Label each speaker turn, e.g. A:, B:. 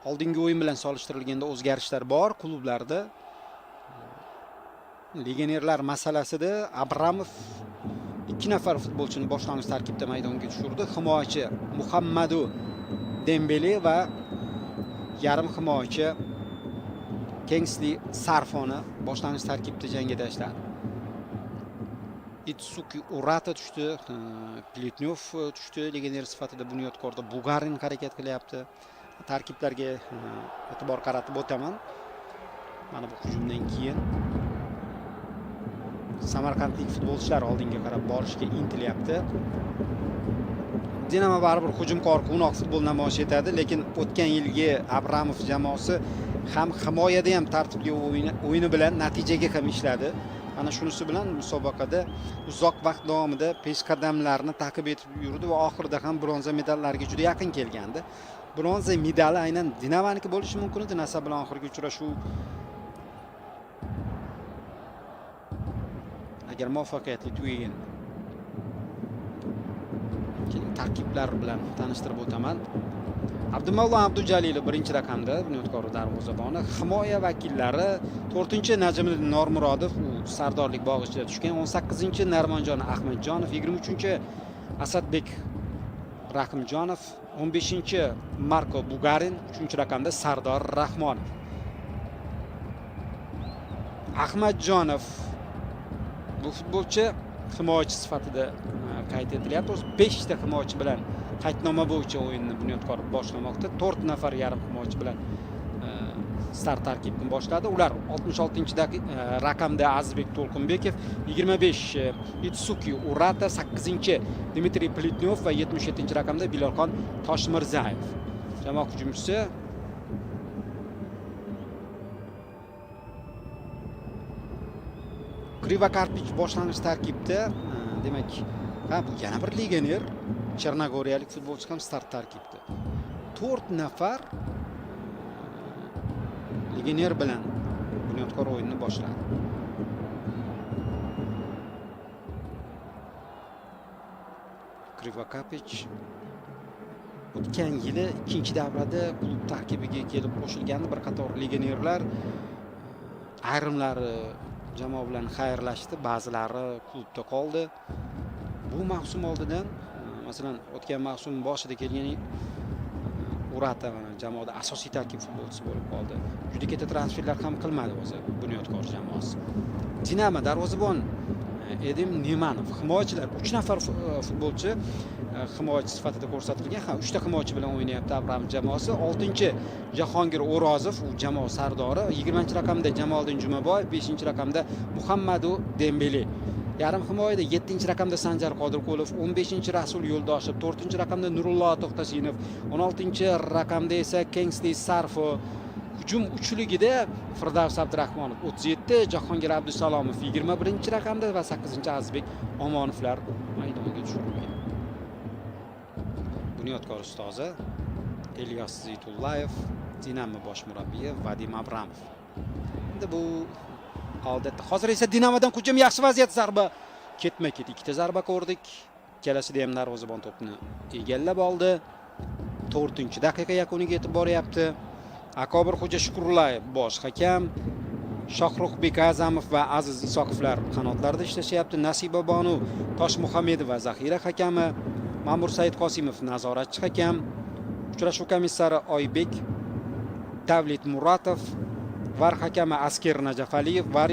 A: oldingi o'yin bilan solishtirilganda o'zgarishlar bor klublarda. Legionerlar masalasida Abramov 2 nafar futbolchini boshlang'ich tarkibda maydonga tushirdi. Himoyachi Muhammadu Dembele va yarim himoyachi Kingsley Sarfoni boshlang'ich tarkibda jangga tashladi. Itsuki Urata tushdi, Plitnyov tushdi legioner sifatida, bunyodkorda Bugarin harakat qilyapti. Tarkiblarga e'tibor qaratib o'taman. Mana bu hujumdan keyin Samarqandlik futbolchilar oldinga qarab borishga intilyapti. Dinamo baribir hujumkor, quvnoq futbol namoyish etadi, lekin o'tgan yilgi Abramov jamoasi ham himoyada ham tartibli o'yini bilan natijaga ham ishladi. Ana shunisi bilan musobaqada uzoq vaqt davomida peshqadamlarni ta'qib etib yurdi va oxirida ham bronza medallarga juda yaqin kelgandi. Bronza medali aynan Dinamoniki bo'lishi mumkin edi. Nasab bilan oxirgi uchrashuv agar muvaffaqiyatli tugagan. Keyin tarkiblar bilan tanishtirib o'taman. Abdumalla Abdujalilov birinchi raqamda, bunyodkor darvozaboni. Himoya vakillari 4-Najmiddin Normurodov, u sardorlik bog'ichida tushgan. 18-Narmonjon Ahmadjonov, 23-Asadbek Rahimjonov, 15-Marko Bugarin, 3-raqamda Sardor Rahmonov. Ahmadjonov bu futbolchi himoyachi sifatida qayd etilyapti. 5 ta himoyachi bilan qaydnoma bo'yicha o'yinni bunyodkor boshlamoqda. 4 nafar yarim himoyachi bilan start tarkibini boshladi. Ular 66-raqamda Azizbek To'lqinbekov, 25 Itsuki Urata, 8 Dmitriy Plitnyov va 77-raqamda Bilolxon Toshmirzayev. Jamoa hujumchisi Krivokarpich boshlang'ich tarkibda. Demak, bu yana bir legioner, Chernogoriyalik futbolchi ham start tarkibda. 4 nafar legioner bilan bunyodkor o'yinni boshladi. Krivokarpich o'tgan yili ikkinchi davrada klub tarkibiga kelib qo'shilgandi. Bir qator legionerlar, ayrimlari jamoa bilan xayrlashdi, ba'zilari klubda qoldi. Bu mavsum oldidan, masalan, o'tgan mavsum boshida kelgan Urata jamoada asosiy tarkib futbolchisi bo'lib qoldi. Juda katta transferlar ham qilmadi o'zi bunyodkor jamoasi. Dinamo darvozabon Edim Nemanov, himoyachilar 3 nafar futbolchi himoyachi sifatida ko'rsatilgan. 3 ta himoyachi bilan o'ynayapti Abramov jamoasi. 6-Jahongir O'rozov, u jamoa sardori. 20-raqamda Jamoliddin Jumaboyev, 5-raqamda Muhammadu Dembele. Yarim himoyada 7-raqamda Sanjar Qodirqulov, 15-Rasul Yo'ldoshev, 4-raqamda Nurullo To'xtasinov, 16-raqamda esa Kingsley Sarfo. Hujum uchligida Firdavs Abdurahmonov 37, Jahongir Abdusalomov 21-raqamda va 8-Azizbek Omonovlar maydonga tushirilgan. Bunyodkor ustozi Ilyos Zaytullayev, Dinamo bosh murabbiyi Vadim Abramov. Endi bu odatda hozir esa Dinamodan hujum, yaxshi vaziyat, zarba ketma-ket 2 ta zarba ko'rdik. Ikkalasida ham darvozabon to'pni egallab oldi. 4-daqiqa yakuniga yetib boryapti. Akobir Xo'ja Shukurulayev bosh hakam, Shohruxbek Azamov va Aziz Isoqovlar qanotlarda ishlashyapti. Nasiba Bonu Toshmuhamedova zaxira hakami, Ma'mur Said Qosimov nazoratchi hakam, uchrashuv komissari Oybek Davlet Muratov, var hakami Asker Najafaliyev, var